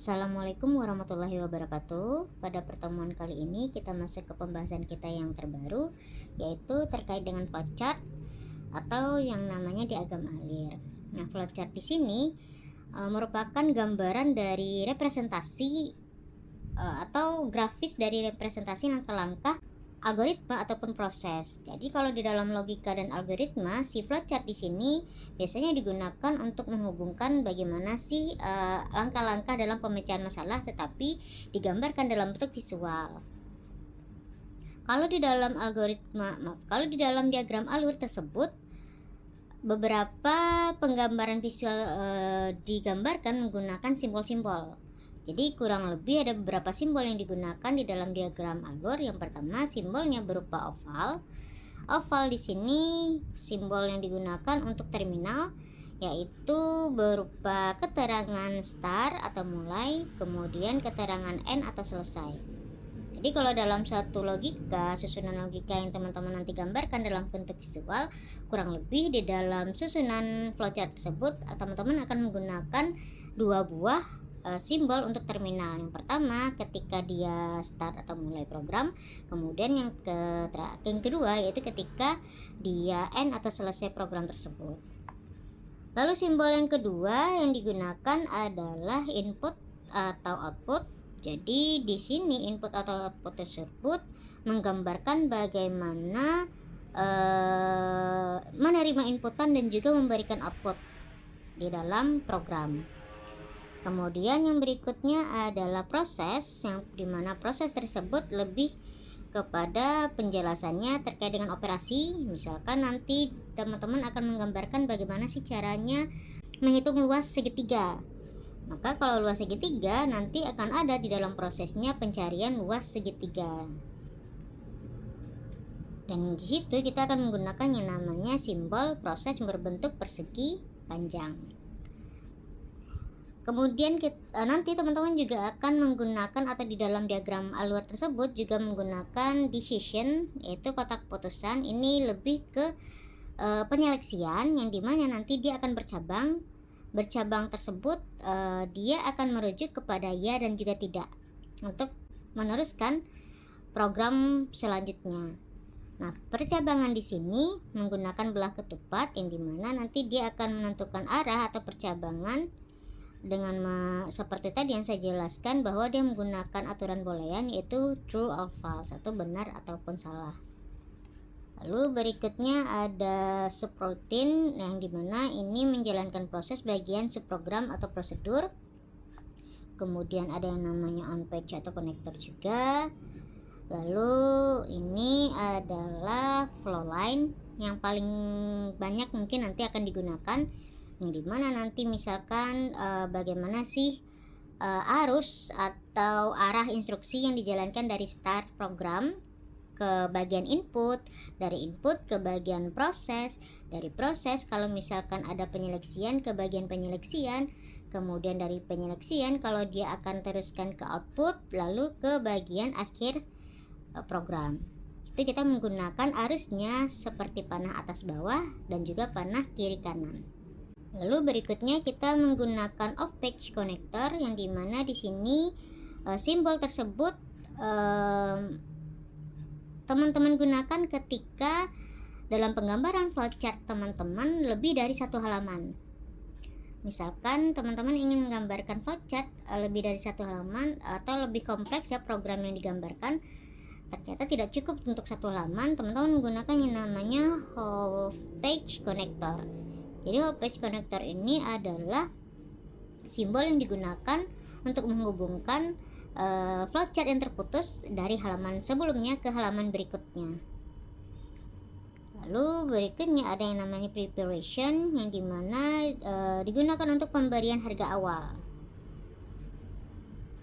Assalamualaikum warahmatullahi wabarakatuh. Pada pertemuan kali ini kita masuk ke pembahasan kita yang terbaru, yaitu terkait dengan flowchart atau yang namanya diagram alir. Nah, flowchart di sini merupakan gambaran dari representasi atau grafis dari representasi langkah-langkah algoritma ataupun proses. Jadi kalau di dalam logika dan algoritma, si flowchart di sini biasanya digunakan untuk menghubungkan bagaimana sih langkah-langkah dalam pemecahan masalah, tetapi digambarkan dalam bentuk visual. Kalau di dalam kalau di dalam diagram alur tersebut, beberapa penggambaran visual digambarkan menggunakan simbol-simbol. Jadi kurang lebih ada beberapa simbol yang digunakan di dalam diagram alur. Yang pertama, simbolnya berupa oval. Oval di sini simbol yang digunakan untuk terminal, yaitu berupa keterangan start atau mulai, kemudian keterangan end atau selesai. Jadi kalau dalam suatu logika, susunan logika yang teman-teman nanti gambarkan dalam bentuk visual, kurang lebih di dalam susunan flowchart tersebut teman-teman akan menggunakan dua buah simbol untuk terminal. Yang pertama ketika dia start atau mulai program, kemudian yang kedua yaitu ketika dia end atau selesai program tersebut. Lalu simbol yang kedua yang digunakan adalah input atau output. Jadi di sini input atau output tersebut menggambarkan bagaimana menerima inputan dan juga memberikan output di dalam program. Kemudian yang berikutnya adalah proses, yang dimana proses tersebut lebih kepada penjelasannya terkait dengan operasi. Misalkan nanti teman-teman akan menggambarkan bagaimana sih caranya menghitung luas segitiga. Maka kalau luas segitiga nanti akan ada di dalam prosesnya pencarian luas segitiga. Dan di situ kita akan menggunakan yang namanya simbol proses berbentuk persegi panjang. Kemudian nanti teman-teman juga akan menggunakan atau di dalam diagram alur tersebut juga menggunakan decision, yaitu kotak putusan. Ini lebih ke penyeleksian yang dimana nanti dia akan bercabang tersebut dia akan merujuk kepada ya dan juga tidak untuk meneruskan program selanjutnya. Nah, percabangan di sini menggunakan belah ketupat yang dimana nanti dia akan menentukan arah atau percabangan dengan seperti tadi yang saya jelaskan, bahwa dia menggunakan aturan boolean yaitu true or false atau benar ataupun salah. Lalu berikutnya ada subroutine yang dimana ini menjalankan proses bagian subprogram atau prosedur. Kemudian ada yang namanya on page atau connector juga. Lalu ini adalah flow line yang paling banyak mungkin nanti akan digunakan, yang dimana nanti misalkan bagaimana sih arus atau arah instruksi yang dijalankan dari start program ke bagian input, dari input ke bagian proses, dari proses kalau misalkan ada penyeleksian ke bagian penyeleksian, kemudian dari penyeleksian kalau dia akan teruskan ke output, lalu ke bagian akhir program. Itu kita menggunakan arusnya seperti panah atas bawah dan juga panah kiri kanan. Lalu berikutnya kita menggunakan off page connector yang dimana di sini simbol tersebut teman-teman gunakan ketika dalam penggambaran flowchart teman-teman lebih dari satu halaman. Misalkan teman-teman ingin menggambarkan flowchart lebih dari satu halaman atau lebih kompleks ya program yang digambarkan, ternyata tidak cukup untuk satu halaman, teman-teman menggunakan yang namanya off page connector. Jadi off page connector ini adalah simbol yang digunakan untuk menghubungkan flowchart yang terputus dari halaman sebelumnya ke halaman berikutnya. Lalu berikutnya ada yang namanya preparation yang dimana digunakan untuk pemberian harga awal.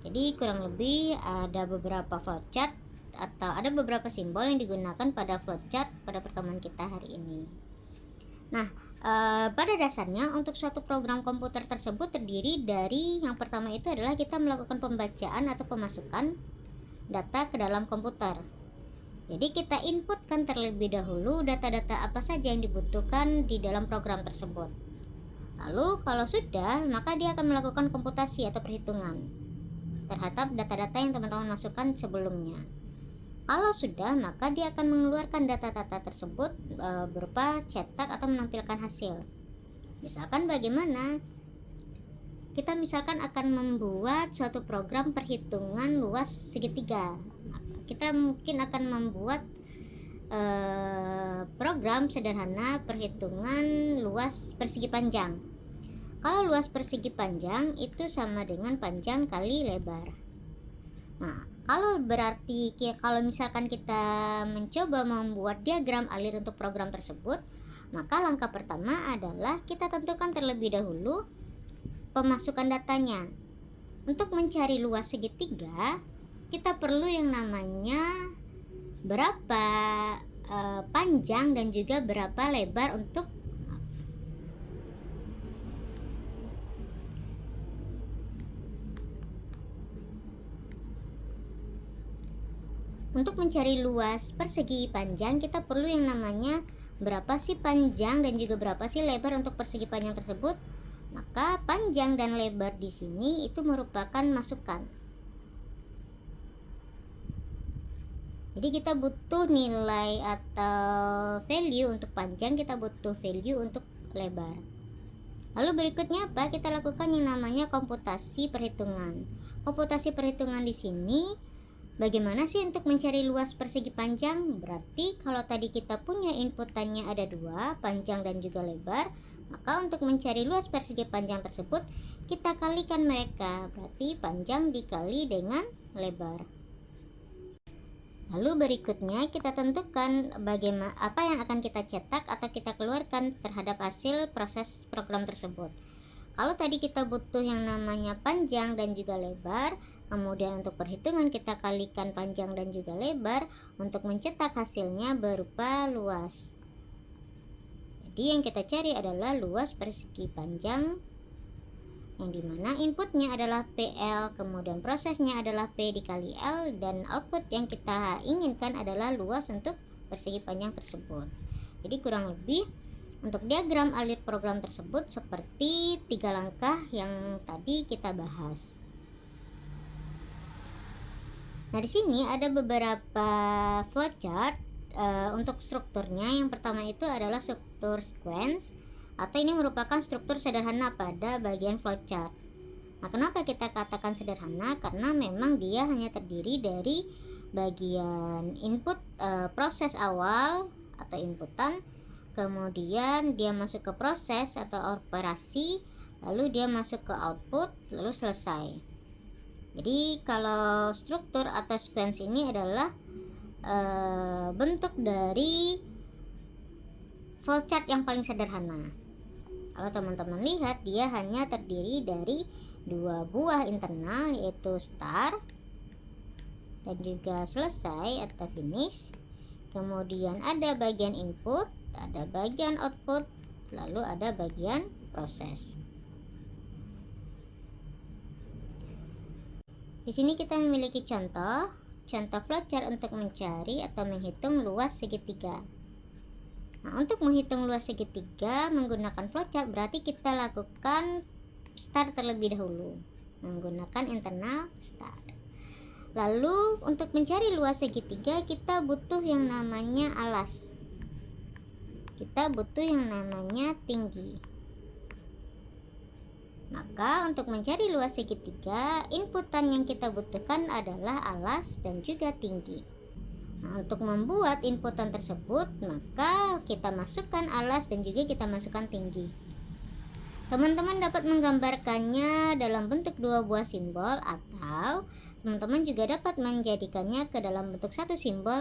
Jadi kurang lebih ada beberapa flowchart atau ada beberapa simbol yang digunakan pada flowchart pada pertemuan kita hari ini. Nah, pada dasarnya untuk suatu program komputer tersebut terdiri dari yang pertama itu adalah kita melakukan pembacaan atau pemasukan data ke dalam komputer. Jadi kita inputkan terlebih dahulu data-data apa saja yang dibutuhkan di dalam program tersebut. Lalu kalau sudah, maka dia akan melakukan komputasi atau perhitungan. terhadap data-data yang teman-teman masukkan sebelumnya. Kalau sudah, maka dia akan mengeluarkan data-data tersebut berupa cetak atau menampilkan hasil. Misalkan bagaimana? Kita misalkan akan membuat suatu program perhitungan luas segitiga. Kita mungkin akan membuat program sederhana perhitungan luas persegi panjang. Kalau luas persegi panjang itu sama dengan panjang kali lebar. Nah, kalau misalkan kita mencoba membuat diagram alir untuk program tersebut, maka langkah pertama adalah kita tentukan terlebih dahulu pemasukan datanya. Untuk mencari luas segitiga, kita perlu yang namanya berapa panjang dan juga berapa lebar untuk mencari luas persegi panjang. Kita perlu yang namanya berapa sih panjang dan juga berapa sih lebar untuk persegi panjang tersebut. Maka panjang dan lebar di sini itu merupakan masukan. Jadi kita butuh nilai atau value untuk panjang, kita butuh value untuk lebar. Lalu berikutnya apa? Kita lakukan yang namanya komputasi perhitungan. Komputasi perhitungan di sini bagaimana sih untuk mencari luas persegi panjang? Berarti kalau tadi kita punya inputannya ada dua, panjang dan juga lebar, maka untuk mencari luas persegi panjang tersebut kita kalikan mereka. Berarti panjang dikali dengan lebar. Lalu berikutnya kita tentukan bagaimana apa yang akan kita cetak atau kita keluarkan terhadap hasil proses program tersebut. Kalau tadi kita butuh yang namanya panjang dan juga lebar, kemudian untuk perhitungan kita kalikan panjang dan juga lebar, untuk mencetak hasilnya berupa luas. Jadi yang kita cari adalah luas persegi panjang, yang dimana inputnya adalah PL, kemudian prosesnya adalah P dikali L, dan output yang kita inginkan adalah luas untuk persegi panjang tersebut. Jadi kurang lebih untuk diagram alir program tersebut seperti 3 langkah yang tadi kita bahas. Nah, di sini ada beberapa flowchart untuk strukturnya. Yang pertama itu adalah struktur sequence, atau ini merupakan struktur sederhana pada bagian flowchart. Nah, kenapa kita katakan sederhana? Karena memang dia hanya terdiri dari bagian input proses awal atau inputan, kemudian dia masuk ke proses atau operasi, lalu dia masuk ke output, lalu selesai. Jadi kalau struktur atau sequence ini adalah bentuk dari flowchart yang paling sederhana. Kalau teman-teman lihat, dia hanya terdiri dari 2 buah internal, yaitu start dan juga selesai atau finish. Kemudian ada bagian input, ada bagian output, lalu ada bagian proses. Di sini kita memiliki contoh flowchart untuk mencari atau menghitung luas segitiga. Nah, untuk menghitung luas segitiga menggunakan flowchart berarti kita lakukan start terlebih dahulu menggunakan internal start. Lalu untuk mencari luas segitiga kita butuh yang namanya alas. Kita butuh yang namanya tinggi. Maka untuk mencari luas segitiga, inputan yang kita butuhkan adalah alas dan juga tinggi. Nah, untuk membuat inputan tersebut, maka kita masukkan alas dan juga kita masukkan tinggi. Teman-teman dapat menggambarkannya dalam bentuk 2 buah simbol, atau teman-teman juga dapat menjadikannya ke dalam bentuk 1 simbol.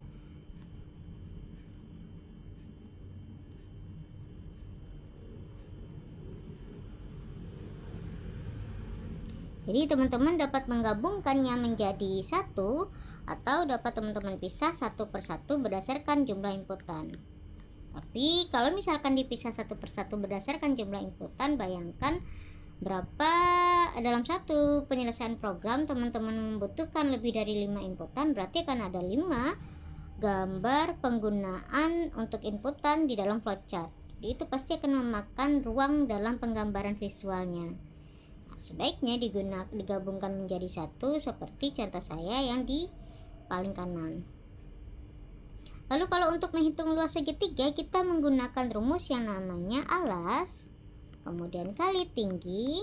Jadi teman-teman dapat menggabungkannya menjadi 1, atau dapat teman-teman pisah satu persatu berdasarkan jumlah inputan. Tapi kalau misalkan dipisah satu persatu berdasarkan jumlah inputan, bayangkan berapa dalam satu penyelesaian program teman-teman membutuhkan lebih dari 5 inputan, berarti akan ada 5 gambar penggunaan untuk inputan di dalam flowchart. Jadi itu pasti akan memakan ruang dalam penggambaran visualnya. Sebaiknya digabungkan menjadi satu seperti contoh saya yang di paling kanan. Lalu kalau untuk menghitung luas segitiga, kita menggunakan rumus yang namanya alas, kemudian kali tinggi,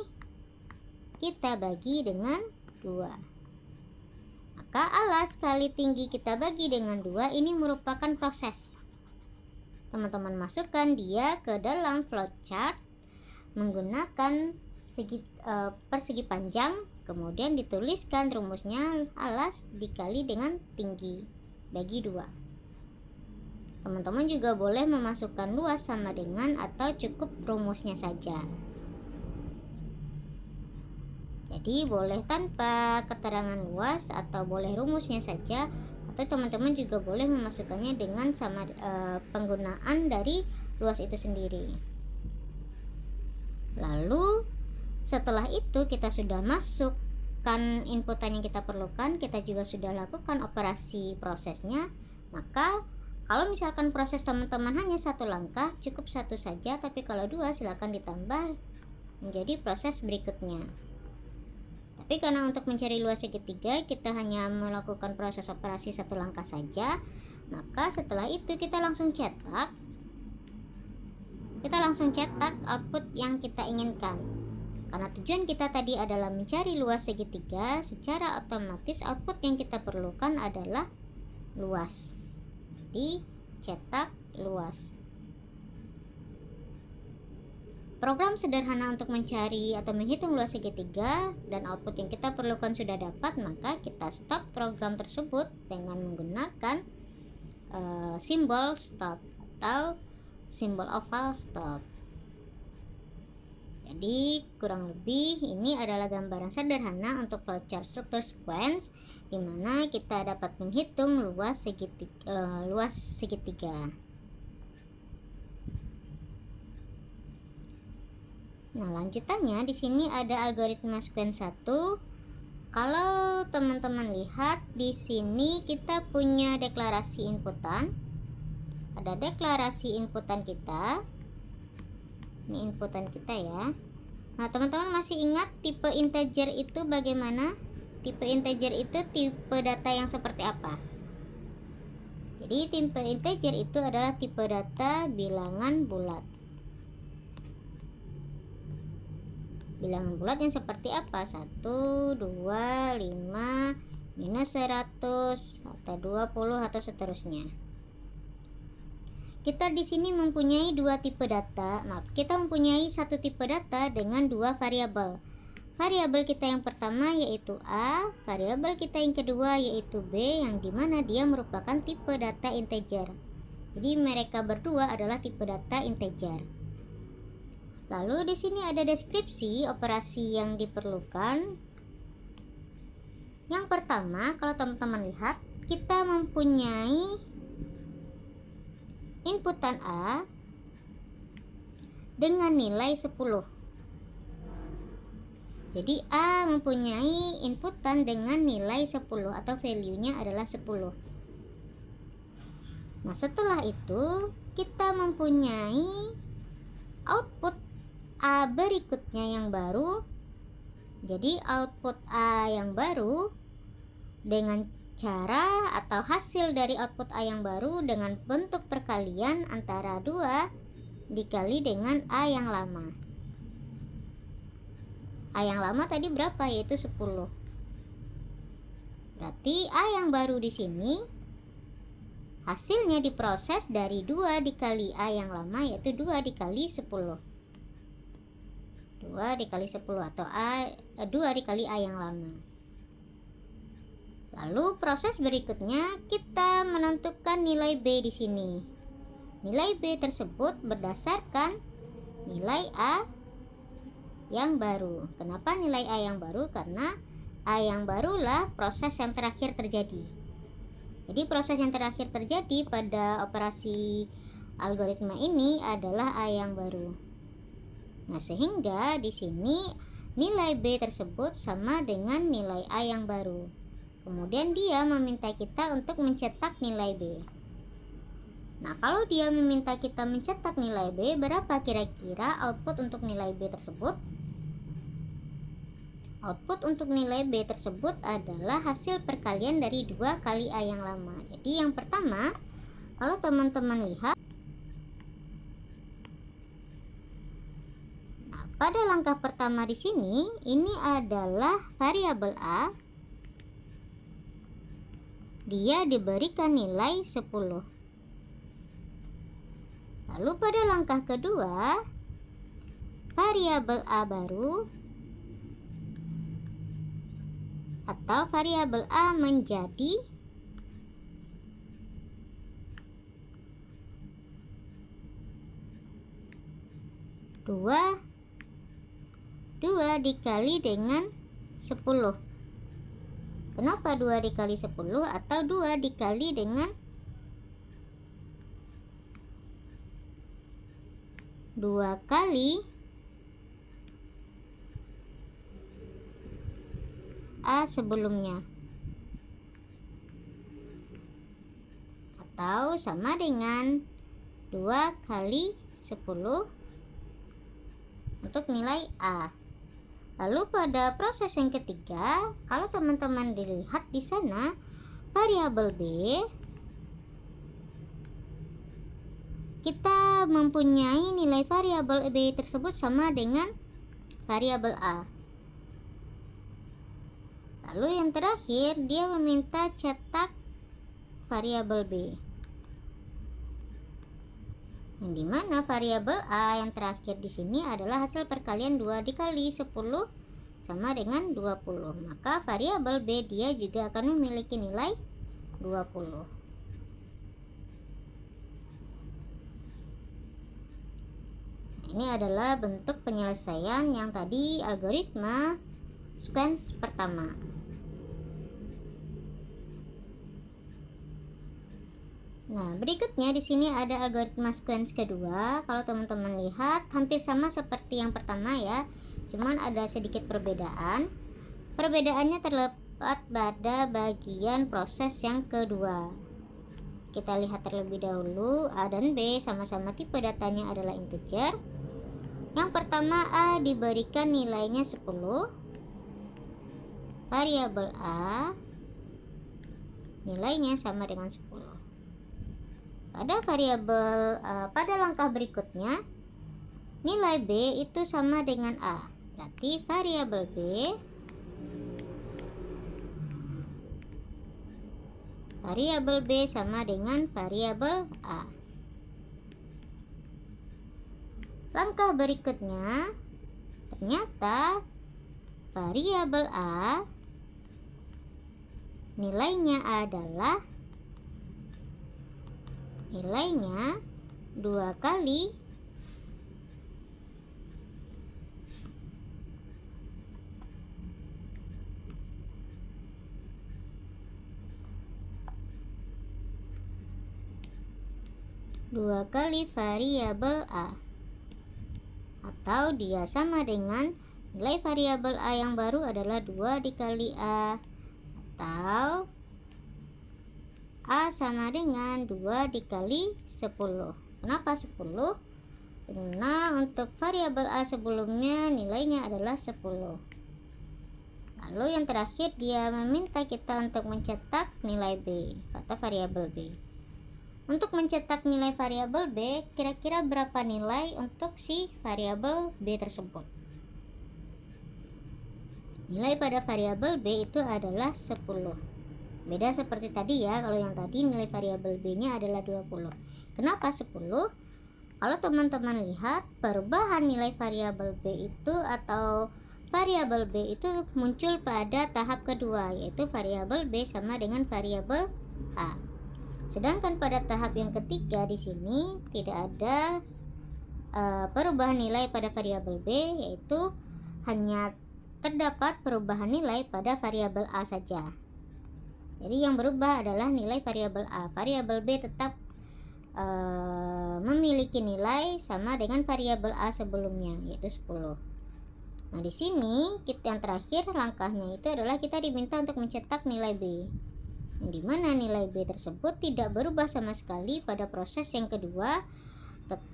kita bagi dengan 2. Maka alas kali tinggi kita bagi dengan 2 ini merupakan proses. Teman-teman masukkan dia ke dalam flowchart menggunakan persegi panjang, kemudian dituliskan rumusnya alas dikali dengan tinggi bagi 2. Teman-teman juga boleh memasukkan luas sama dengan atau cukup rumusnya saja. Jadi boleh tanpa keterangan luas atau boleh rumusnya saja, atau teman-teman juga boleh memasukkannya dengan sama penggunaan dari luas itu sendiri. Lalu setelah itu kita sudah masukkan inputan yang kita perlukan, kita juga sudah lakukan operasi prosesnya. Maka kalau misalkan proses teman-teman hanya satu langkah, cukup satu saja, tapi kalau 2 silakan ditambah menjadi proses berikutnya. Tapi karena untuk mencari luas segitiga kita hanya melakukan proses operasi satu langkah saja, maka setelah itu kita langsung cetak output yang kita inginkan. Karena tujuan kita tadi adalah mencari luas segitiga, secara otomatis output yang kita perlukan adalah luas. Jadi cetak luas. Program sederhana untuk mencari atau menghitung luas segitiga dan output yang kita perlukan sudah dapat, maka kita stop program tersebut dengan menggunakan simbol stop atau simbol oval stop. Jadi kurang lebih ini adalah gambaran sederhana untuk flowchart struktur sequence di mana kita dapat menghitung luas segitiga. Nah, lanjutannya di sini ada algoritma sequence 1. Kalau teman-teman lihat di sini kita punya deklarasi inputan. Ada deklarasi inputan kita. Ini inputan kita ya. Nah, teman-teman masih ingat tipe integer itu bagaimana? Tipe integer itu tipe data yang seperti apa? Jadi tipe integer itu adalah tipe data bilangan bulat. Bilangan bulat yang seperti apa? 1, 2, 5, minus 100 atau 20 atau seterusnya. Kita di sini mempunyai kita mempunyai satu tipe data dengan 2 variabel. Variabel kita yang pertama yaitu A, variabel kita yang kedua yaitu B, yang dimana dia merupakan tipe data integer. Jadi mereka berdua adalah tipe data integer. Lalu di sini ada deskripsi operasi yang diperlukan. Yang pertama, kalau teman-teman lihat, kita mempunyai inputan A dengan nilai 10. Jadi A mempunyai inputan dengan nilai 10 atau value-nya adalah 10. Nah, setelah itu kita mempunyai output A berikutnya yang baru. Jadi output A yang baru dengan cara atau hasil dari output A yang baru dengan bentuk perkalian antara 2 dikali dengan A yang lama. A yang lama tadi berapa? Yaitu 10. Berarti A yang baru di sini hasilnya diproses dari 2 dikali A yang lama, yaitu 2 dikali 10. 2 dikali 10 atau 2 dikali A yang lama. Lalu proses berikutnya kita menentukan nilai B di sini. Nilai B tersebut berdasarkan nilai A yang baru. Kenapa nilai A yang baru? Karena A yang barulah proses yang terakhir terjadi. Jadi proses yang terakhir terjadi pada operasi algoritma ini adalah A yang baru. Nah, sehingga di sini nilai B tersebut sama dengan nilai A yang baru. Kemudian dia meminta kita untuk mencetak nilai B. Nah, kalau dia meminta kita mencetak nilai B, berapa kira-kira output untuk nilai B tersebut? Output untuk nilai B tersebut adalah hasil perkalian dari 2 kali A yang lama. Jadi yang pertama, kalau teman-teman lihat, nah, pada langkah pertama di sini, ini adalah variabel A. Dia diberikan nilai 10. Lalu pada langkah kedua, variabel A baru atau variabel A menjadi 2 dikali dengan 10. Kenapa 2 dikali 10 atau 2 dikali dengan 2 kali A sebelumnya, atau sama dengan 2 kali 10 untuk nilai A. Lalu pada proses yang ketiga, kalau teman-teman dilihat di sana, variabel B, kita mempunyai nilai variabel B tersebut sama dengan variabel A. Lalu yang terakhir, dia meminta cetak variabel B, yang dimana variabel A yang terakhir di sini adalah hasil perkalian 2 dikali 10 sama dengan 20. Maka variabel B dia juga akan memiliki nilai 20. Ini adalah bentuk penyelesaian yang tadi algoritma sequence pertama. Nah, berikutnya di sini ada algoritma sequence kedua. Kalau teman-teman lihat, hampir sama seperti yang pertama ya, cuman ada sedikit perbedaan. Perbedaannya terletak pada bagian proses yang kedua. Kita lihat terlebih dahulu, A dan B sama-sama tipe datanya adalah integer. Yang pertama, A diberikan nilainya 10. Variabel A nilainya sama dengan 10. Pada langkah berikutnya, nilai B itu sama dengan A. Berarti variabel B sama dengan variabel A. Langkah berikutnya, ternyata variabel A nilainya adalah 2 kali variabel A, atau dia sama dengan nilai variabel A yang baru adalah 2 dikali A, atau A sama dengan 2 dikali 10. Kenapa 10? Karena untuk variabel A sebelumnya nilainya adalah 10. Lalu yang terakhir, dia meminta kita untuk mencetak nilai B atau variabel B. Untuk mencetak nilai variabel B, kira-kira berapa nilai untuk si variabel B tersebut? Nilai pada variabel B itu adalah 10. Beda seperti tadi ya, kalau yang tadi nilai variabel B-nya adalah 20. Kenapa 10? Kalau teman-teman lihat, perubahan nilai variabel B itu atau variabel B itu muncul pada tahap kedua, yaitu variabel B sama dengan variabel A. Sedangkan pada tahap yang ketiga di sini tidak ada perubahan nilai pada variabel B, yaitu hanya terdapat perubahan nilai pada variabel A saja. Jadi yang berubah adalah nilai variabel A. Variabel B tetap memiliki nilai sama dengan variabel A sebelumnya, yaitu 10. Nah, di sini yang terakhir langkahnya itu adalah kita diminta untuk mencetak nilai B, yang dimana nilai B tersebut tidak berubah sama sekali pada proses yang kedua.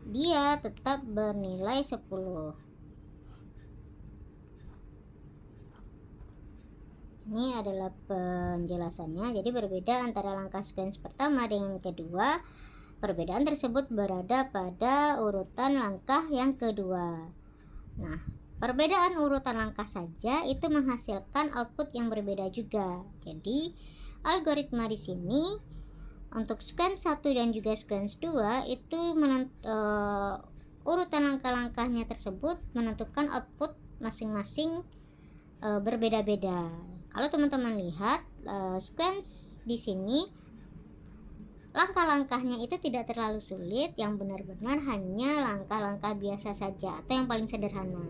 Dia tetap bernilai 10. Ini adalah penjelasannya. Jadi berbeda antara langkah sequence pertama dengan kedua. Perbedaan tersebut berada pada urutan langkah yang kedua. Nah, perbedaan urutan langkah saja itu menghasilkan output yang berbeda juga. Jadi, algoritma di sini untuk sequence 1 dan juga sequence 2 itu urutan langkah-langkahnya tersebut menentukan output masing-masing berbeda-beda. Kalau teman-teman lihat sequence di sini langkah-langkahnya itu tidak terlalu sulit, yang benar-benar hanya langkah-langkah biasa saja atau yang paling sederhana.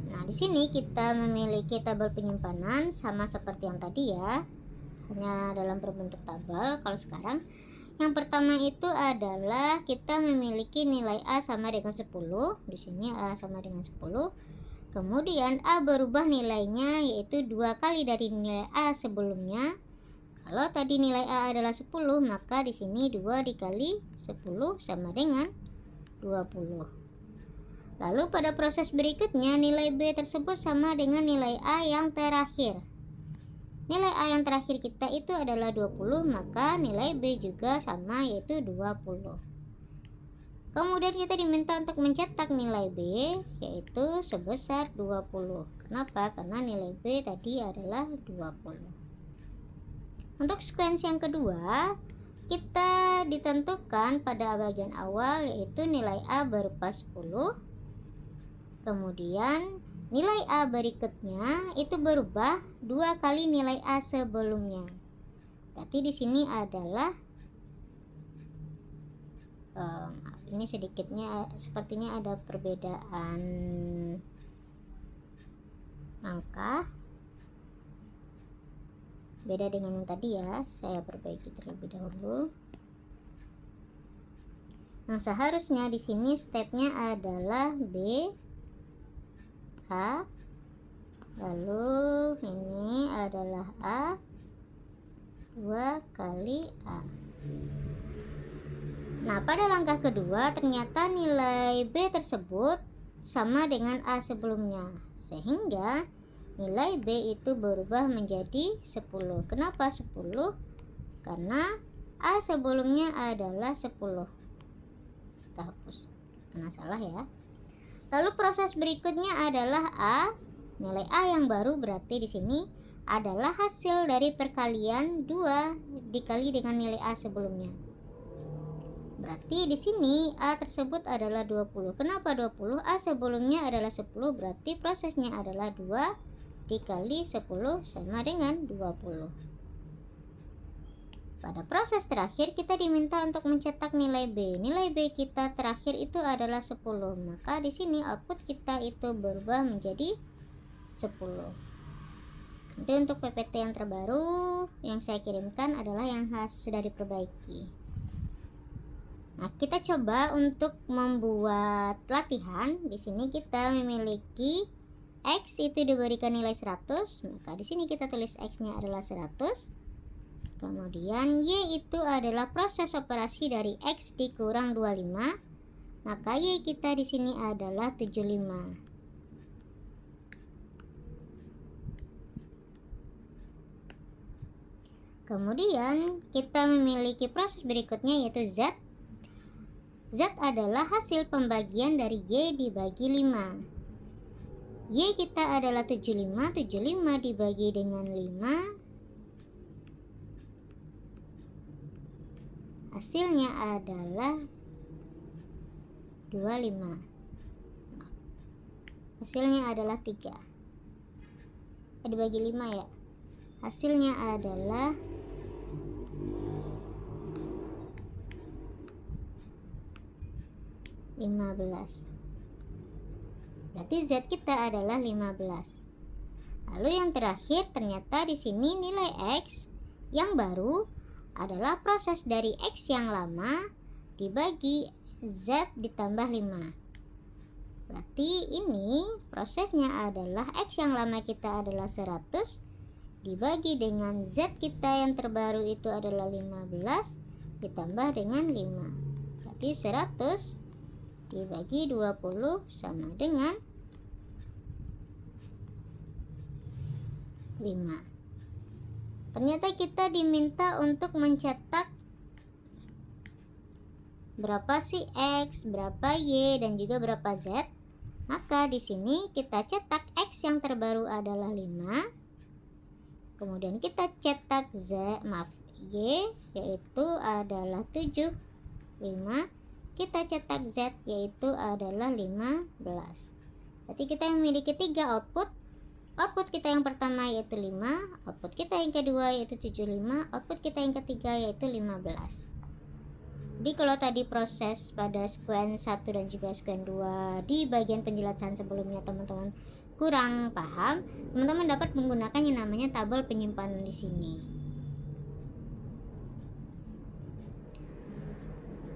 Nah, di sini kita memiliki tabel penyimpanan sama seperti yang tadi ya, hanya dalam berbentuk tabel. Kalau sekarang yang pertama itu adalah kita memiliki nilai A sama dengan 10. Di sini A sama dengan 10. Kemudian A berubah nilainya, yaitu 2 kali dari nilai A sebelumnya. Kalau tadi nilai A adalah 10, maka di sini 2 dikali 10 sama dengan 20. Lalu pada proses berikutnya nilai B tersebut sama dengan nilai A yang terakhir. Nilai A yang terakhir kita itu adalah 20, maka nilai B juga sama, yaitu 20. Kemudian kita diminta untuk mencetak nilai B, yaitu sebesar 20. Kenapa? Karena nilai B tadi adalah 20. Untuk sequence yang kedua, kita ditentukan pada bagian awal, yaitu nilai A berupa 10. Kemudian nilai A berikutnya itu berubah 2 kali nilai A sebelumnya. Berarti di sini adalah ini sedikitnya sepertinya ada perbedaan angka, beda dengan yang tadi ya. Saya perbaiki terlebih dahulu. Nah, seharusnya di sini stepnya adalah B A, lalu ini adalah A 2 kali A. Nah, pada langkah kedua ternyata nilai B tersebut sama dengan A sebelumnya, sehingga nilai B itu berubah menjadi 10. Kenapa 10? Karena A sebelumnya adalah 10. Kita hapus karena salah ya. Lalu proses berikutnya adalah A. Nilai A yang baru berarti di sini adalah hasil dari perkalian 2 dikali dengan nilai A sebelumnya. Berarti di sini A tersebut adalah 20. Kenapa 20? A sebelumnya adalah 10, berarti prosesnya adalah 2 dikali 10 sama dengan 20. Pada proses terakhir kita diminta untuk mencetak nilai B. Nilai B kita terakhir itu adalah 10. Maka di sini output kita itu berubah menjadi 10. Nanti untuk PPT yang terbaru yang saya kirimkan adalah yang sudah diperbaiki. Nah, kita coba untuk membuat latihan. Di sini kita memiliki X itu diberikan nilai 100, maka di sini kita tulis X-nya adalah 100. Kemudian Y itu adalah proses operasi dari X dikurang 25, maka Y kita di sini adalah 75. Kemudian kita memiliki proses berikutnya yaitu Z. Z adalah hasil pembagian dari Y dibagi 5. Y kita adalah 75, 75 dibagi dengan 5, hasilnya adalah 25. Hasilnya adalah 3. Dibagi 5 ya. Hasilnya adalah 15. Berarti Z kita adalah 15. Lalu yang terakhir ternyata di sini nilai X yang baru adalah proses dari X yang lama dibagi Z ditambah 5. Berarti ini prosesnya adalah X yang lama kita adalah 100 dibagi dengan Z kita yang terbaru itu adalah 15 ditambah dengan 5. Berarti 100 dibagi 20 sama dengan 5. Ternyata kita diminta untuk mencetak berapa sih X, berapa Y, dan juga berapa Z. Maka di sini kita cetak X yang terbaru adalah 5. Kemudian kita cetak Y yaitu adalah 7. 5. Kita cetak Z yaitu adalah 15. Berarti kita memiliki 3 output. Output kita yang pertama yaitu 5, output kita yang kedua yaitu 75, output kita yang ketiga yaitu 15. Jadi kalau tadi proses pada sequence 1 dan juga sequence 2 di bagian penjelasan sebelumnya teman-teman kurang paham, teman-teman dapat menggunakan yang namanya tabel penyimpanan di sini.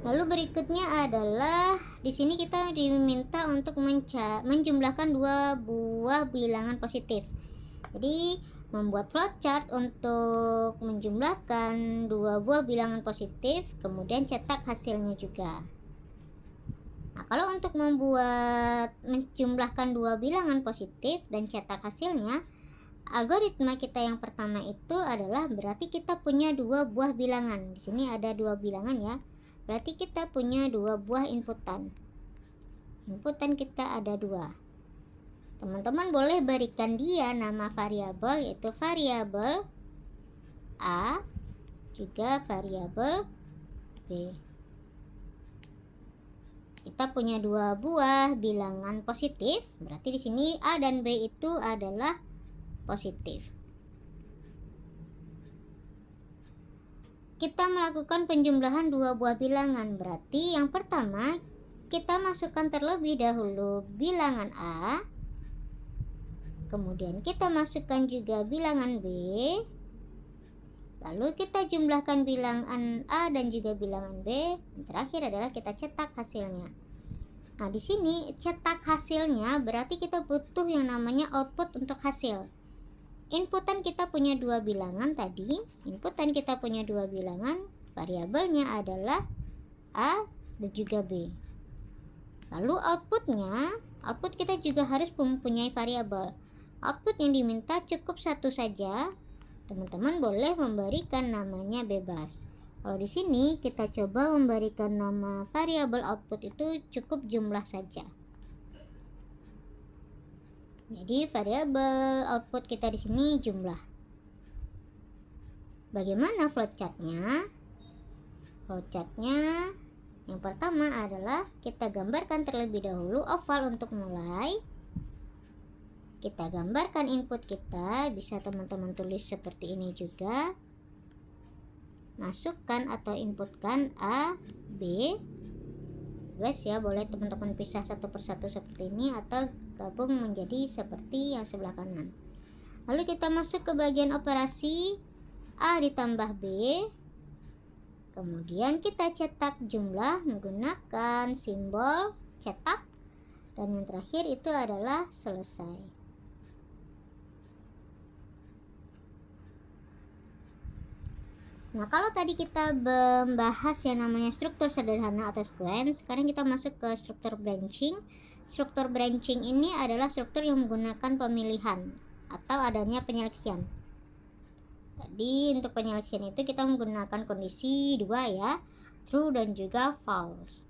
Lalu berikutnya adalah di sini kita diminta untuk menjumlahkan 2 buah bilangan positif. Jadi membuat flowchart untuk menjumlahkan 2 buah bilangan positif, kemudian cetak hasilnya juga. Nah, kalau untuk menjumlahkan 2 bilangan positif dan cetak hasilnya, algoritma kita yang pertama itu adalah berarti kita punya 2 buah bilangan. Di sini ada 2 bilangan ya. Berarti kita punya 2 buah inputan. Inputan kita ada 2. Teman-teman boleh berikan dia nama variabel, yaitu variabel A juga variabel B. Kita punya 2 buah bilangan positif, berarti di sini A dan B itu adalah positif. Kita melakukan penjumlahan 2 buah bilangan, berarti yang pertama kita masukkan terlebih dahulu bilangan A. Kemudian kita masukkan juga bilangan B. Lalu kita jumlahkan bilangan A dan juga bilangan B. Yang terakhir adalah kita cetak hasilnya. Nah, di sini cetak hasilnya berarti kita butuh yang namanya output untuk hasil. Inputan kita punya 2 bilangan tadi. Inputan kita punya 2 bilangan. Variabelnya adalah A dan juga B. Lalu output kita juga harus mempunyai variabel. Output yang diminta cukup 1 saja. Teman-teman boleh memberikan namanya bebas. Kalau di sini kita coba memberikan nama variabel output itu cukup jumlah saja. Jadi variabel output kita di sini jumlah. Bagaimana flowchartnya? Flowchartnya yang pertama adalah kita gambarkan terlebih dahulu oval untuk mulai. Kita gambarkan input kita, bisa teman-teman tulis seperti ini juga. Masukkan atau inputkan A, B. Bebas ya, boleh teman-teman pisah satu persatu seperti ini atau gabung menjadi seperti yang sebelah kanan. Lalu kita masuk ke bagian operasi A ditambah B. Kemudian kita cetak jumlah menggunakan simbol cetak. Dan yang terakhir itu adalah selesai. Nah, kalau tadi kita membahas yang namanya struktur sederhana atau sequence, sekarang kita masuk ke struktur branching. Struktur branching ini adalah struktur yang menggunakan pemilihan atau adanya penyeleksian. Tadi untuk penyeleksian itu kita menggunakan kondisi 2 ya, true dan juga false.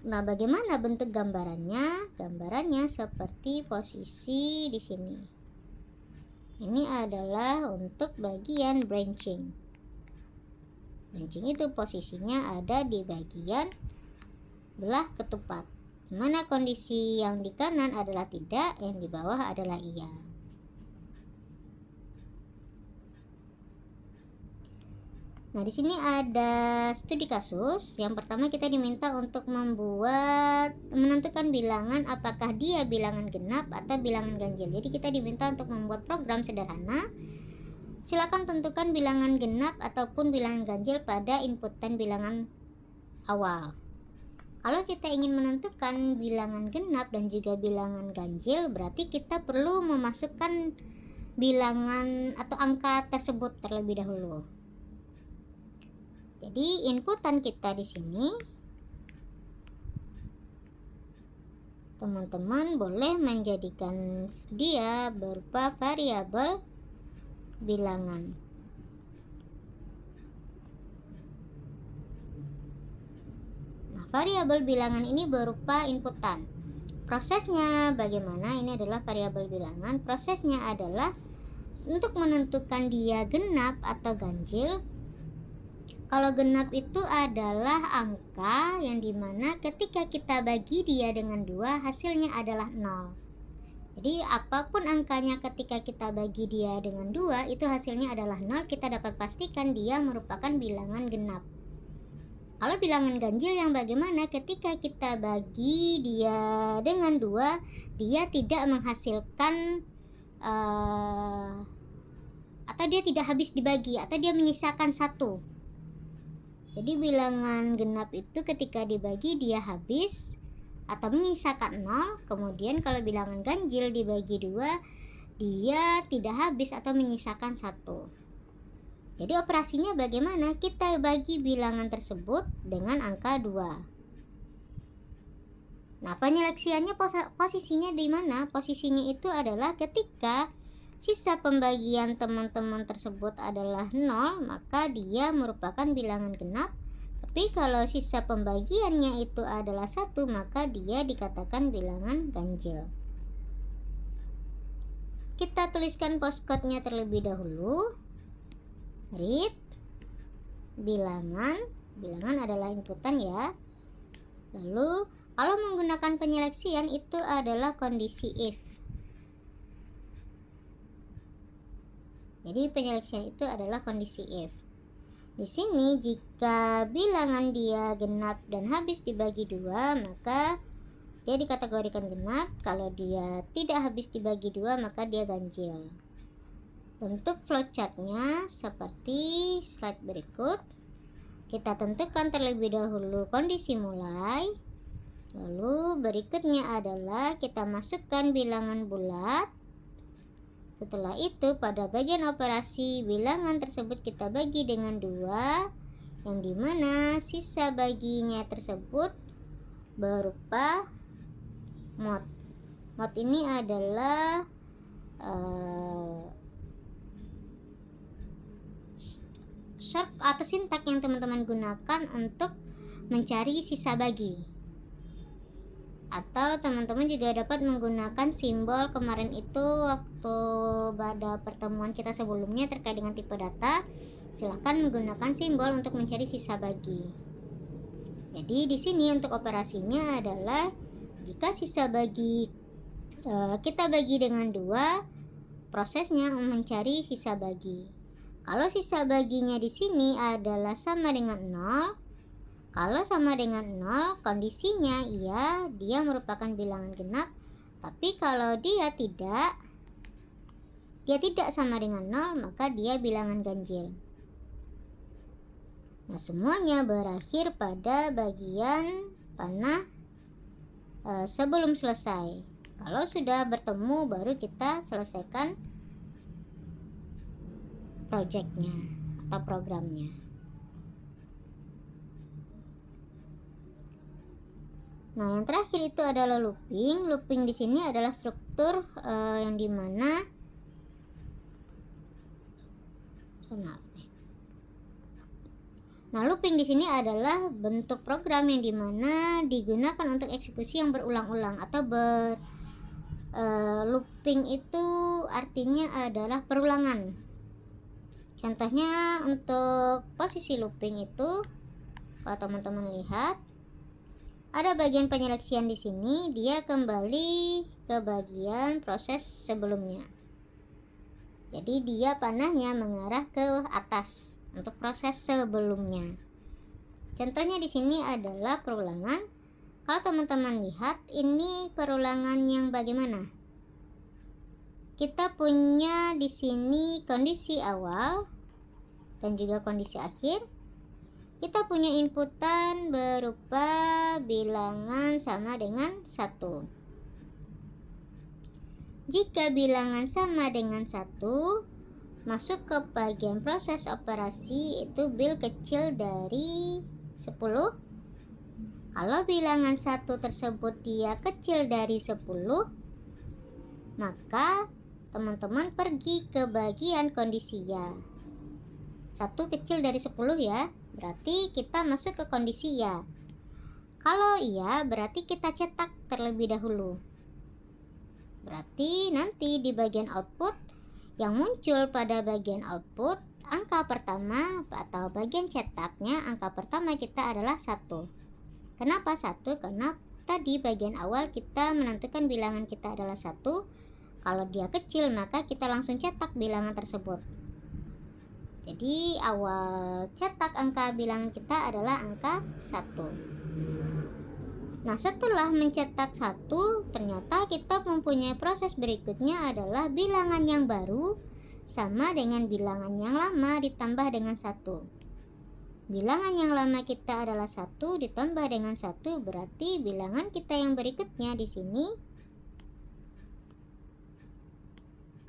Nah, bagaimana bentuk gambarannya? Gambarannya seperti posisi di sini. Ini adalah untuk bagian branching. Branching itu posisinya ada di bagian belah ketupat, di mana kondisi yang di kanan adalah tidak, yang di bawah adalah iya. Nah, di sini ada studi kasus. Yang pertama kita diminta untuk menentukan bilangan apakah dia bilangan genap atau bilangan ganjil. Jadi kita diminta untuk membuat program sederhana. Silakan tentukan bilangan genap ataupun bilangan ganjil pada inputan bilangan awal. Kalau kita ingin menentukan bilangan genap dan juga bilangan ganjil, berarti kita perlu memasukkan bilangan atau angka tersebut terlebih dahulu. Jadi inputan kita di sini teman-teman boleh menjadikan dia berupa variabel bilangan. Nah, variabel bilangan ini berupa inputan. Prosesnya bagaimana? Ini adalah variabel bilangan. Prosesnya adalah untuk menentukan dia genap atau ganjil. Kalau genap itu adalah angka yang dimana ketika kita bagi dia dengan 2, hasilnya adalah 0. Jadi apapun angkanya ketika kita bagi dia dengan 2, itu hasilnya adalah 0. Kita dapat pastikan dia merupakan bilangan genap. Kalau bilangan ganjil yang bagaimana? Ketika kita bagi dia dengan 2, dia tidak menghasilkan atau dia tidak habis dibagi, atau dia menyisakan 1. Jadi bilangan genap itu ketika dibagi dia habis atau menyisakan 0. Kemudian kalau bilangan ganjil dibagi 2, dia tidak habis atau menyisakan 1. Jadi operasinya bagaimana? Kita bagi bilangan tersebut dengan angka 2. Nah, penyeleksiannya posisinya di mana? Posisinya itu adalah ketika sisa pembagian teman-teman tersebut adalah 0, maka dia merupakan bilangan genap. Tapi kalau sisa pembagiannya itu adalah 1, maka dia dikatakan bilangan ganjil. Kita tuliskan postcode-nya terlebih dahulu. Read bilangan adalah inputan ya. Lalu kalau menggunakan penyeleksian itu adalah kondisi if. Jadi penyeleksian itu adalah kondisi if. Di sini jika bilangan dia genap dan habis dibagi 2, maka dia dikategorikan genap. Kalau dia tidak habis dibagi 2, maka dia ganjil. Bentuk flowchartnya seperti slide berikut. Kita tentukan terlebih dahulu kondisi mulai. Lalu berikutnya adalah kita masukkan bilangan bulat. Setelah itu pada bagian operasi bilangan tersebut kita bagi dengan 2, yang dimana sisa baginya tersebut berupa mod. Mod ini adalah short atau sintak yang teman-teman gunakan untuk mencari sisa bagi. Atau teman-teman juga dapat menggunakan simbol kemarin itu waktu pada pertemuan kita sebelumnya terkait dengan tipe data. Silahkan menggunakan simbol untuk mencari sisa bagi. Jadi di sini untuk operasinya adalah jika sisa bagi kita bagi dengan 2, prosesnya mencari sisa bagi. Kalau sisa baginya di sini adalah sama dengan 0, kalau sama dengan 0, kondisinya iya, dia merupakan bilangan genap. Tapi kalau dia tidak sama dengan 0, maka dia bilangan ganjil. Nah, semuanya berakhir pada bagian panah sebelum selesai. Kalau sudah bertemu, baru kita selesaikan projectnya atau programnya. Nah, yang terakhir itu adalah looping. Looping di sini adalah struktur yang dimana Nah, looping di sini adalah bentuk program yang dimana digunakan untuk eksekusi yang berulang-ulang atau looping itu artinya adalah perulangan. Contohnya untuk posisi looping itu, kalau teman-teman lihat, ada bagian penyeleksian di sini, dia kembali ke bagian proses sebelumnya. Jadi dia panahnya mengarah ke atas untuk proses sebelumnya. Contohnya di sini adalah perulangan. Kalau teman-teman lihat, ini perulangan yang bagaimana? Kita punya di sini kondisi awal dan juga kondisi akhir. Kita punya inputan berupa bilangan sama dengan 1. Jika bilangan sama dengan 1, masuk ke bagian proses operasi itu bil kecil dari 10. Kalau bilangan 1 tersebut dia kecil dari 10, maka teman-teman pergi ke bagian kondisi ya. 1 kecil dari 10 ya, berarti kita masuk ke kondisi ya. Kalau iya, berarti kita cetak terlebih dahulu. Berarti nanti di bagian output, yang muncul pada bagian output, angka pertama atau bagian cetaknya, angka pertama kita adalah 1. Kenapa 1? Karena tadi bagian awal kita menentukan bilangan kita adalah 1. Kalau dia kecil, maka kita langsung cetak bilangan tersebut. Jadi awal cetak angka bilangan kita adalah angka 1. Nah, setelah mencetak 1, ternyata kita mempunyai proses berikutnya adalah bilangan yang baru sama dengan bilangan yang lama ditambah dengan 1. Bilangan yang lama kita adalah 1 ditambah dengan 1, berarti bilangan kita yang berikutnya di sini,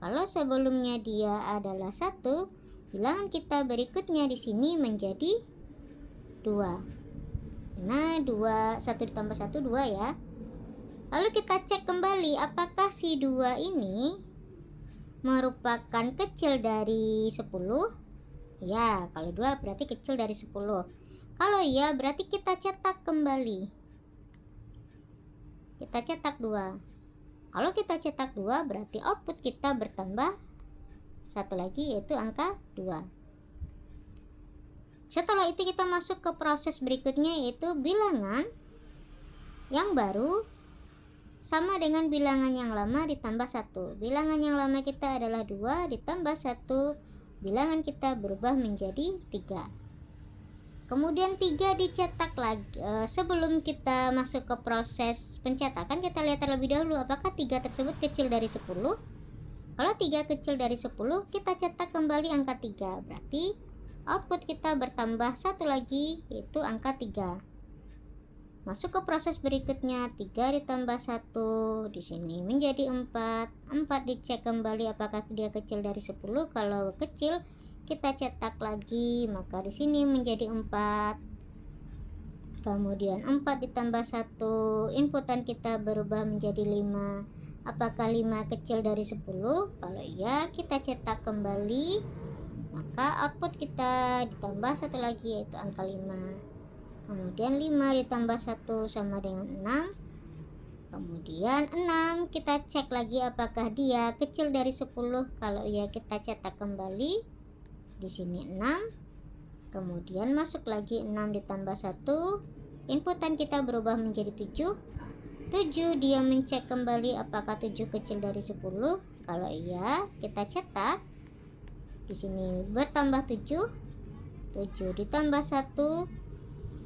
kalau sebelumnya dia adalah 1, bilangan kita berikutnya di sini menjadi 2. Nah, 1 ditambah 1, 2 ya. Lalu kita cek kembali apakah si 2 ini merupakan kecil dari 10. Ya, kalau 2 berarti kecil dari 10. Kalau iya, berarti kita cetak kembali. Kita cetak 2. Kalau kita cetak 2, berarti output kita bertambah 1 lagi, yaitu angka 2. Setelah itu kita masuk ke proses berikutnya, yaitu bilangan yang baru sama dengan bilangan yang lama ditambah 1. Bilangan yang lama kita adalah 2 ditambah 1, bilangan kita berubah menjadi 3. Kemudian 3 dicetak lagi. Sebelum kita masuk ke proses pencetakan, kita lihat terlebih dahulu apakah 3 tersebut kecil dari 10. Kalau 3 kecil dari 10, kita cetak kembali angka 3. Berarti output kita bertambah 1 lagi, yaitu angka 3. Masuk ke proses berikutnya, 3 ditambah 1 di sini menjadi 4. 4 dicek kembali apakah dia kecil dari 10. Kalau kecil, kita cetak lagi, maka di sini menjadi 4. Kemudian 4 ditambah 1, inputan kita berubah menjadi 5. Apakah 5 kecil dari 10? Kalau iya, kita cetak kembali, maka output kita ditambah 1 lagi, yaitu angka 5. Kemudian 5 ditambah 1 sama dengan 6. Kemudian 6 kita cek lagi apakah dia kecil dari 10. Kalau iya, kita cetak kembali. Di sini 6. Kemudian masuk lagi 6 ditambah 1. Inputan kita berubah menjadi 7. 7 dia mencek kembali apakah 7 kecil dari 10. Kalau iya, kita cetak. Di sini bertambah 7. 7 ditambah 1.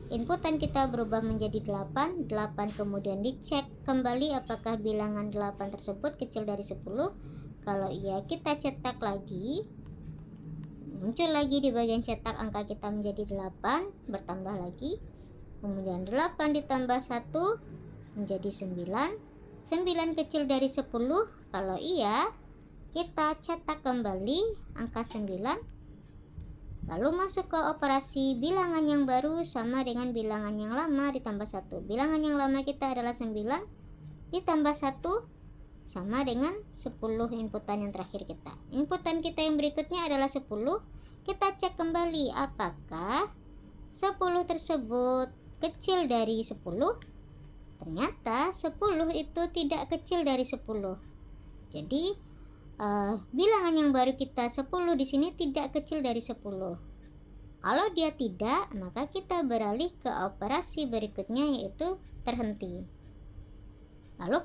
Inputan kita berubah menjadi 8. 8 kemudian dicek kembali apakah bilangan 8 tersebut kecil dari 10. Kalau iya, kita cetak lagi. Muncul lagi di bagian cetak angka kita menjadi 8, bertambah lagi. Kemudian 8 ditambah 1 menjadi 9. 9 kecil dari 10. Kalau iya, kita cetak kembali angka 9. Lalu masuk ke operasi bilangan yang baru sama dengan bilangan yang lama ditambah 1. Bilangan yang lama kita adalah 9 ditambah 1 sama dengan 10 inputan yang terakhir kita. Inputan kita yang berikutnya adalah 10. Kita cek kembali apakah 10 tersebut kecil dari 10. Ternyata 10 itu tidak kecil dari 10. Jadi bilangan yang baru kita 10 di sini tidak kecil dari 10. Kalau dia tidak, maka kita beralih ke operasi berikutnya, yaitu terhenti. Lalu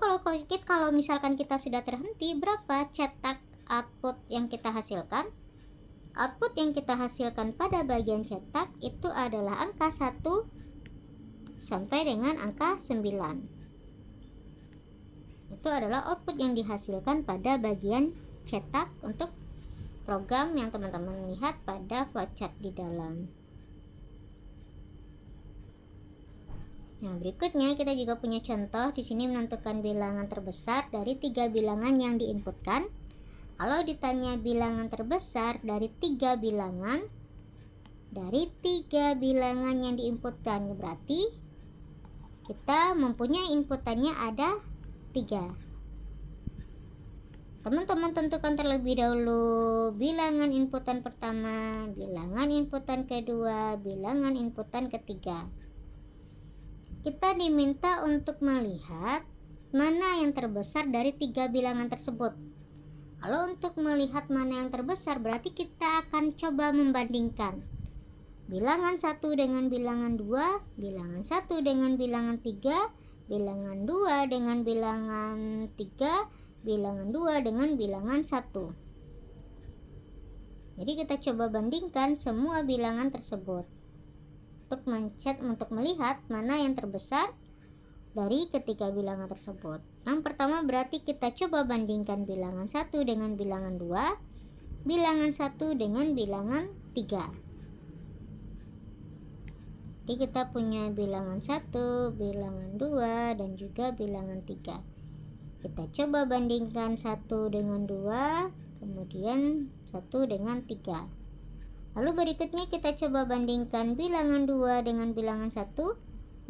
kalau misalkan kita sudah terhenti, berapa cetak output yang kita hasilkan? Output yang kita hasilkan pada bagian cetak itu adalah angka 1 sampai dengan angka 9. Itu adalah output yang dihasilkan pada bagian cetak untuk program yang teman-teman lihat pada flowchart di dalam. Nah, berikutnya kita juga punya contoh di sini menentukan bilangan terbesar dari 3 bilangan yang diinputkan. Kalau ditanya bilangan terbesar dari 3 bilangan yang diinputkan, berarti kita mempunyai inputannya ada 3. Teman-teman tentukan terlebih dahulu bilangan inputan pertama, bilangan inputan kedua, bilangan inputan ketiga. Kita diminta untuk melihat mana yang terbesar dari 3 bilangan tersebut. Kalau untuk melihat mana yang terbesar, berarti kita akan coba membandingkan bilangan 1 dengan bilangan 2, bilangan 1 dengan bilangan 3, bilangan 2 dengan bilangan 3, bilangan 2 dengan bilangan 1. Jadi kita coba bandingkan semua bilangan tersebut untuk melihat mana yang terbesar dari ketiga bilangan tersebut. Yang pertama berarti kita coba bandingkan bilangan 1 dengan bilangan 2, bilangan 1 dengan bilangan 3. Jadi kita punya bilangan 1, bilangan 2, dan juga bilangan 3. Kita coba bandingkan 1 dengan 2, kemudian 1 dengan 3. Lalu berikutnya kita coba bandingkan bilangan 2 dengan bilangan 1,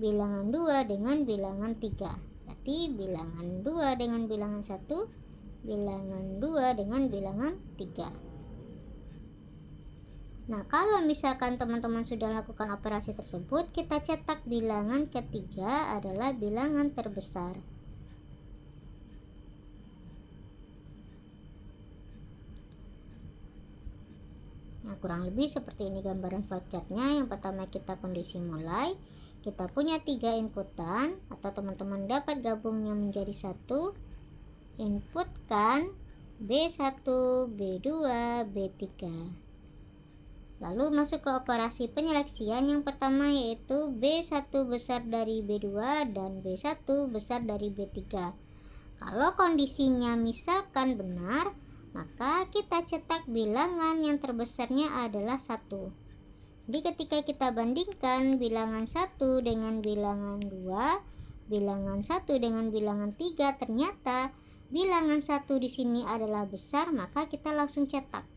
bilangan 2 dengan bilangan 3. Berarti bilangan 2 dengan bilangan 1, bilangan 2 dengan bilangan 3. Nah, kalau misalkan teman-teman sudah lakukan operasi tersebut, kita cetak bilangan ketiga adalah bilangan terbesar. Nah, kurang lebih seperti ini gambaran flowchartnya. Yang pertama kita kondisi mulai. Kita punya 3 inputan, atau teman-teman dapat gabungnya menjadi 1. Inputkan B1, B2, B3. Lalu masuk ke operasi penyeleksian. Yang pertama yaitu B1 besar dari B2 dan B1 besar dari B3. Kalau kondisinya misalkan benar, maka kita cetak bilangan yang terbesarnya adalah 1. Jadi ketika kita bandingkan bilangan 1 dengan bilangan 2, bilangan 1 dengan bilangan 3, ternyata bilangan 1 di sini adalah besar, maka kita langsung cetak.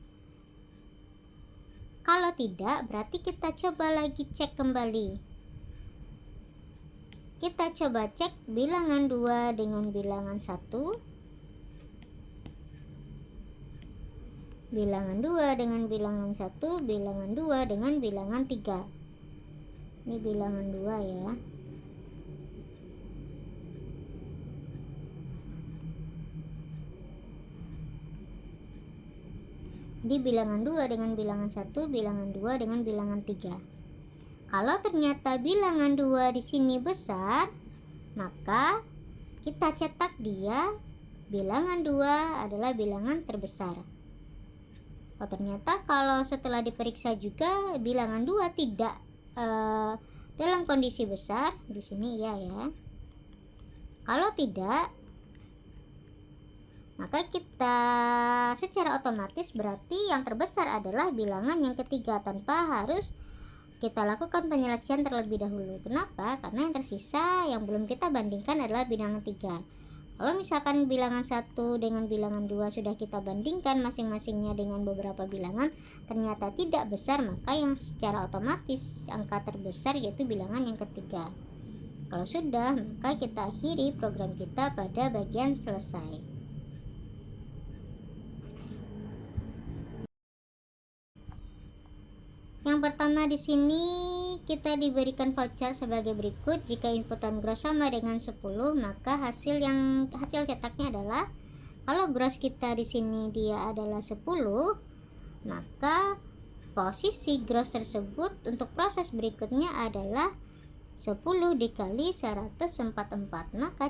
Kalau tidak, berarti kita coba lagi cek kembali. Kita coba cek bilangan 2 dengan bilangan 1, bilangan 2 dengan bilangan 1, bilangan 2 dengan bilangan 3. Ini bilangan 2 ya. Jadi bilangan 2 dengan bilangan 1, bilangan 2 dengan bilangan 3. Kalau ternyata bilangan 2 di sini besar, maka kita cetak dia bilangan 2 adalah bilangan terbesar. Oh, ternyata kalau setelah diperiksa juga bilangan 2 tidak dalam kondisi besar, di sini iya ya. Kalau tidak, maka kita secara otomatis berarti yang terbesar adalah bilangan yang ketiga tanpa harus kita lakukan penyeleksian terlebih dahulu. Kenapa? Karena yang tersisa yang belum kita bandingkan adalah bilangan 3. Kalau misalkan bilangan 1 dengan bilangan 2 sudah kita bandingkan masing-masingnya dengan beberapa bilangan, ternyata tidak besar, maka yang secara otomatis angka terbesar yaitu bilangan yang ketiga. Kalau sudah, maka kita akhiri program kita pada bagian selesai. Yang pertama di sini kita diberikan voucher sebagai berikut. Jika inputan gross sama dengan 10, maka hasil cetaknya adalah, kalau gross kita di sini dia adalah 10, maka posisi gross tersebut untuk proses berikutnya adalah 10 dikali 144. Maka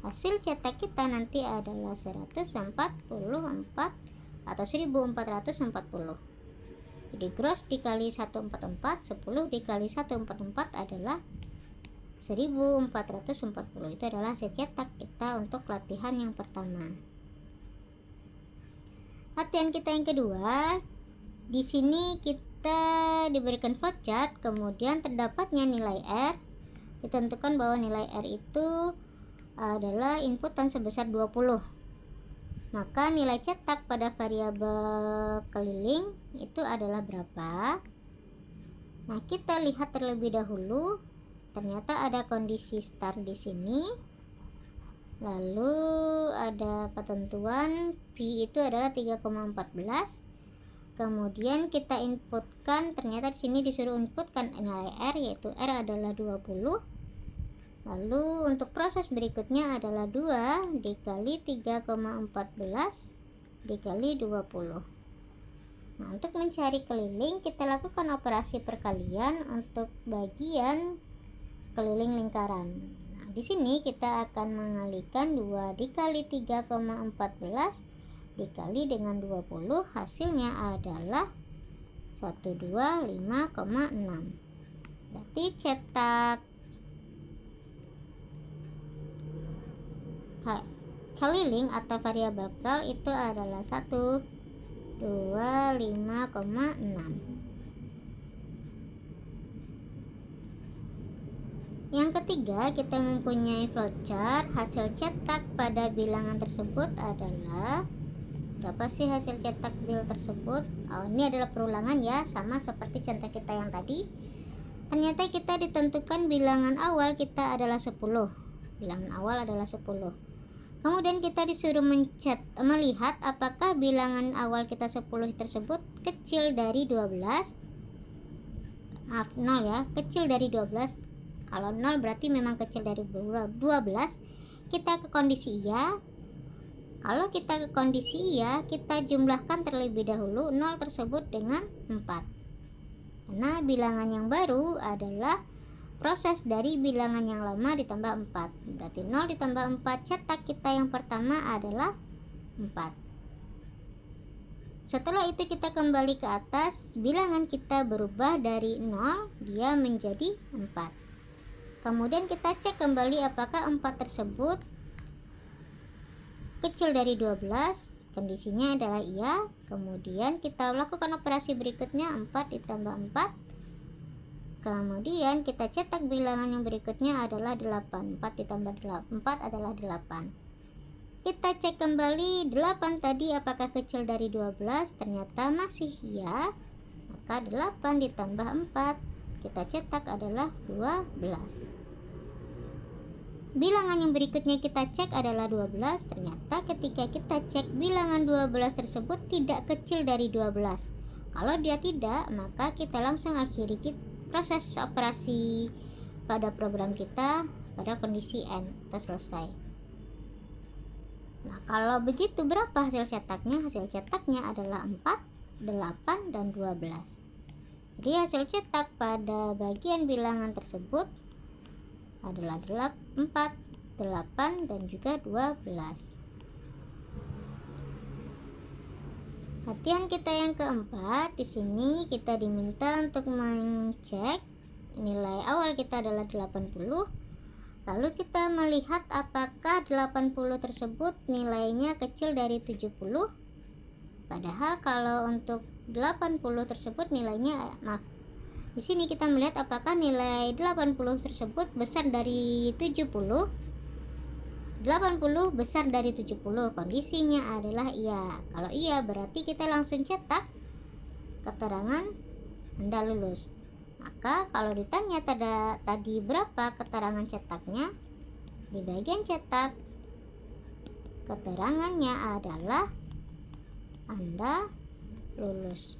hasil cetak kita nanti adalah 144 atau 1440. Jadi gross dikali 144, 10 dikali 144 adalah 1440. Itu adalah hasil cetak kita untuk latihan yang pertama. Latihan kita yang kedua, di sini kita diberikan flowchart, kemudian terdapatnya nilai R. Ditentukan bahwa nilai R itu adalah inputan sebesar 20. Maka nilai cetak pada variabel keliling itu adalah berapa? Nah, kita lihat terlebih dahulu ternyata ada kondisi start di sini. Lalu ada ketentuan P itu adalah 3,14. Kemudian kita inputkan, ternyata di sini disuruh inputkan nilai R, yaitu R adalah 20. Lalu untuk proses berikutnya adalah 2 dikali 3,14 dikali 20. Nah, untuk mencari keliling kita lakukan operasi perkalian untuk bagian keliling lingkaran. Nah, di sini kita akan mengalihkan 2 dikali 3,14 dikali dengan 20, hasilnya adalah 125,6. Berarti cetak keliling atau variabel kel itu adalah 125,6. Yang ketiga, kita mempunyai flowchart. Hasil cetak pada bilangan tersebut adalah, berapa sih hasil cetak bil tersebut? Ini adalah perulangan ya, sama seperti contoh kita yang tadi. Ternyata kita ditentukan bilangan awal kita adalah 10. Bilangan awal adalah 10. Kemudian kita disuruh melihat apakah bilangan awal kita 10 tersebut kecil dari 12. Maaf, 0 ya, kecil dari 12. Kalau 0 berarti memang kecil dari 12. Kita ke kondisi iya. Kalau kita ke kondisi iya, kita jumlahkan terlebih dahulu 0 tersebut dengan 4. Karena bilangan yang baru adalah proses dari bilangan yang lama ditambah 4. Berarti 0 ditambah 4, cetak kita yang pertama adalah 4. Setelah itu kita kembali ke atas, bilangan kita berubah dari 0, dia menjadi 4. Kemudian kita cek kembali apakah 4 tersebut kecil dari 12, kondisinya adalah iya. Kemudian kita lakukan operasi berikutnya, 4 ditambah 4. Kemudian kita cetak bilangan yang berikutnya adalah 8. 4 ditambah 4 adalah 8. Kita cek kembali 8 tadi apakah kecil dari 12, ternyata masih iya. Maka 8 ditambah 4 kita cetak adalah 12. Bilangan yang berikutnya kita cek adalah 12. Ternyata ketika kita cek bilangan 12 tersebut tidak kecil dari 12. Kalau dia tidak, maka kita langsung akhiri proses operasi pada program kita pada kondisi N, kita selesai. Nah, kalau begitu berapa hasil cetaknya? Hasil cetaknya adalah 4, 8, dan 12. Jadi hasil cetak pada bagian bilangan tersebut adalah 4, 8, dan juga 12. Latihan kita yang keempat, di sini kita diminta untuk mengecek nilai awal kita adalah 80. Lalu kita melihat apakah 80 tersebut nilainya kecil dari 70. Padahal kalau untuk 80 tersebut nilainya, di sini kita melihat apakah nilai 80 tersebut besar dari 70. 80 besar dari 70, kondisinya adalah iya. Kalau iya berarti kita langsung cetak keterangan Anda lulus. Maka kalau ditanya tadi berapa keterangan cetaknya, di bagian cetak keterangannya adalah Anda lulus.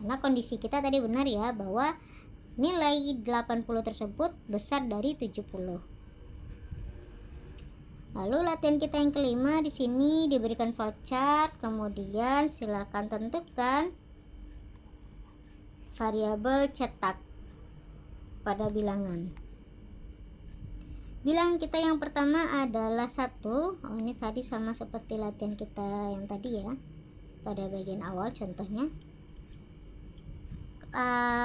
Karena kondisi kita tadi benar ya, bahwa nilai 80 tersebut besar dari 70. Lalu latihan kita yang kelima, di sini diberikan flowchart, kemudian silakan tentukan variabel cetak pada bilangan. Bilangan kita yang pertama adalah 1. Ini tadi sama seperti latihan kita yang tadi ya, pada bagian awal contohnya.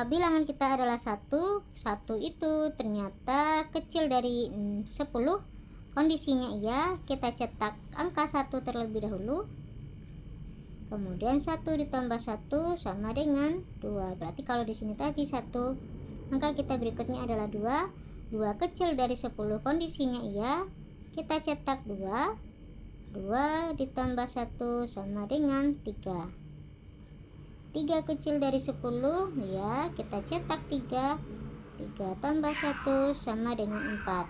Bilangan kita adalah 1. 1 itu ternyata kecil dari 10. Kondisinya iya, kita cetak angka 1 terlebih dahulu. Kemudian 1 ditambah 1 sama dengan 2. Berarti kalau di sini tadi 1, angka kita berikutnya adalah 2. 2 kecil dari 10, kondisinya iya. Kita cetak 2. 2 ditambah 1 sama dengan 3. 3 kecil dari 10, ya, kita cetak 3. 3 tambah 1 sama dengan 4.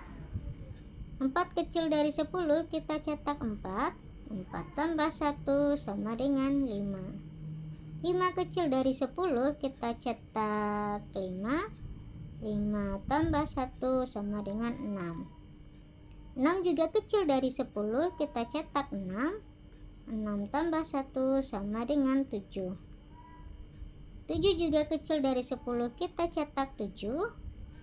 4 kecil dari 10 kita cetak 4. 4 tambah 1 sama dengan 5. 5 kecil dari 10 kita cetak 5. 5 tambah 1 sama dengan 6. 6 juga kecil dari 10 kita cetak 6. 6 tambah 1 sama dengan 7. 7 juga kecil dari 10 kita cetak 7.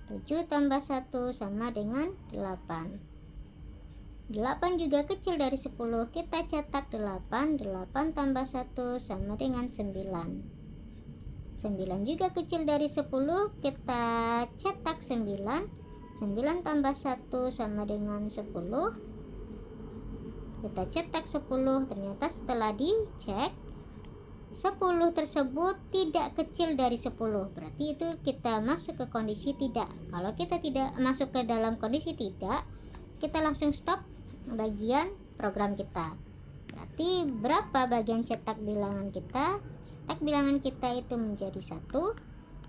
7 tambah 1 sama dengan 8. 8 juga kecil dari 10 kita cetak 8. 8 tambah 1 sama dengan 9. 9 juga kecil dari 10 kita cetak 9. 9 tambah 1 sama dengan 10. Kita cetak 10. Ternyata setelah dicek 10 tersebut tidak kecil dari 10. Berarti itu kita masuk ke kondisi tidak. Kalau kita tidak masuk ke dalam kondisi tidak, kita langsung stop bagian program kita. Berarti berapa bagian cetak bilangan kita? Cetak bilangan kita itu menjadi 1,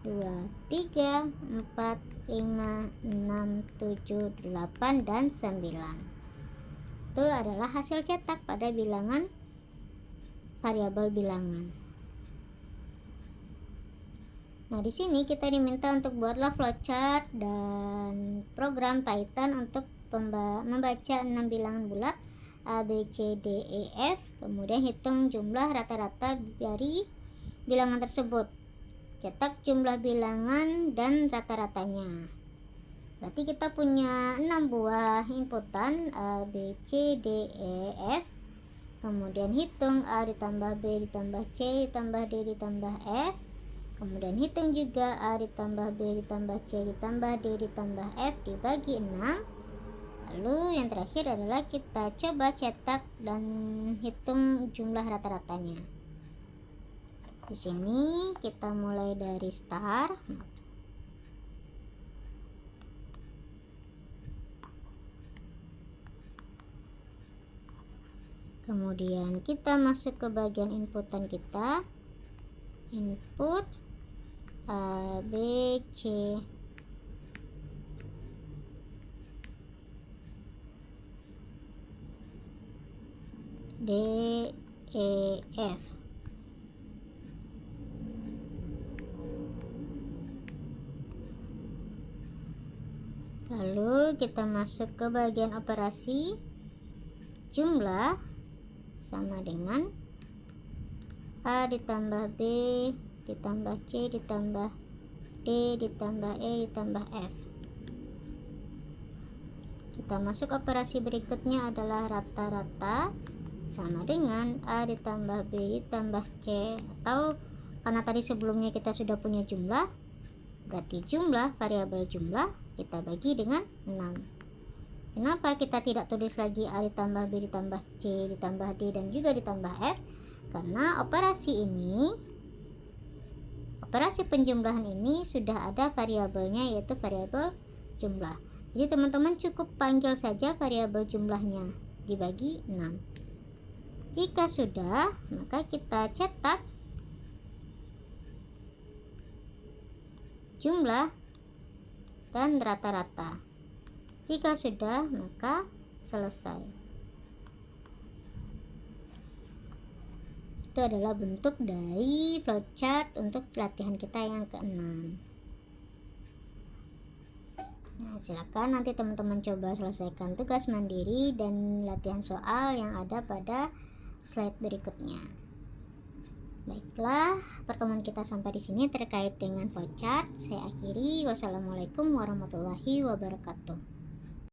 2, 3, 4, 5, 6, 7, 8, dan 9. Itu adalah hasil cetak pada bilangan variabel bilangan. Nah, di sini kita diminta untuk buatlah flowchart dan program Python untuk membaca 6 bilangan bulat A, B, C, D, E, F, kemudian hitung jumlah rata-rata dari bilangan tersebut. Cetak jumlah bilangan dan rata-ratanya. Berarti kita punya 6 buah inputan A, B, C, D, E, F. Kemudian hitung A ditambah B ditambah C ditambah D ditambah F. Kemudian hitung juga A ditambah B ditambah C ditambah D ditambah F dibagi 6. Lalu yang terakhir adalah kita coba cetak dan hitung jumlah rata-ratanya. Di sini kita mulai dari start. Kemudian kita masuk ke bagian inputan kita. Input A, B, C, D, E, F. Lalu kita masuk ke bagian operasi. Jumlah sama dengan A ditambah B ditambah C ditambah D ditambah E ditambah F. Kita masuk operasi berikutnya adalah rata-rata sama dengan A ditambah B ditambah C, atau karena tadi sebelumnya kita sudah punya jumlah, berarti jumlah variabel jumlah kita bagi dengan 6. Kenapa kita tidak tulis lagi A ditambah B ditambah C ditambah D dan juga ditambah F? Karena operasi penjumlahan ini sudah ada variabelnya, yaitu variabel jumlah. Jadi teman-teman cukup panggil saja variabel jumlahnya dibagi 6. Jika sudah, maka kita cetak jumlah dan rata-rata. Jika sudah, maka selesai. Itu adalah bentuk dari flowchart untuk latihan kita yang ke-6. Nah, silakan nanti teman-teman coba selesaikan tugas mandiri dan latihan soal yang ada pada slide berikutnya. Baiklah, pertemuan kita sampai di sini terkait dengan flowchart. Saya akhiri. Wassalamualaikum warahmatullahi wabarakatuh.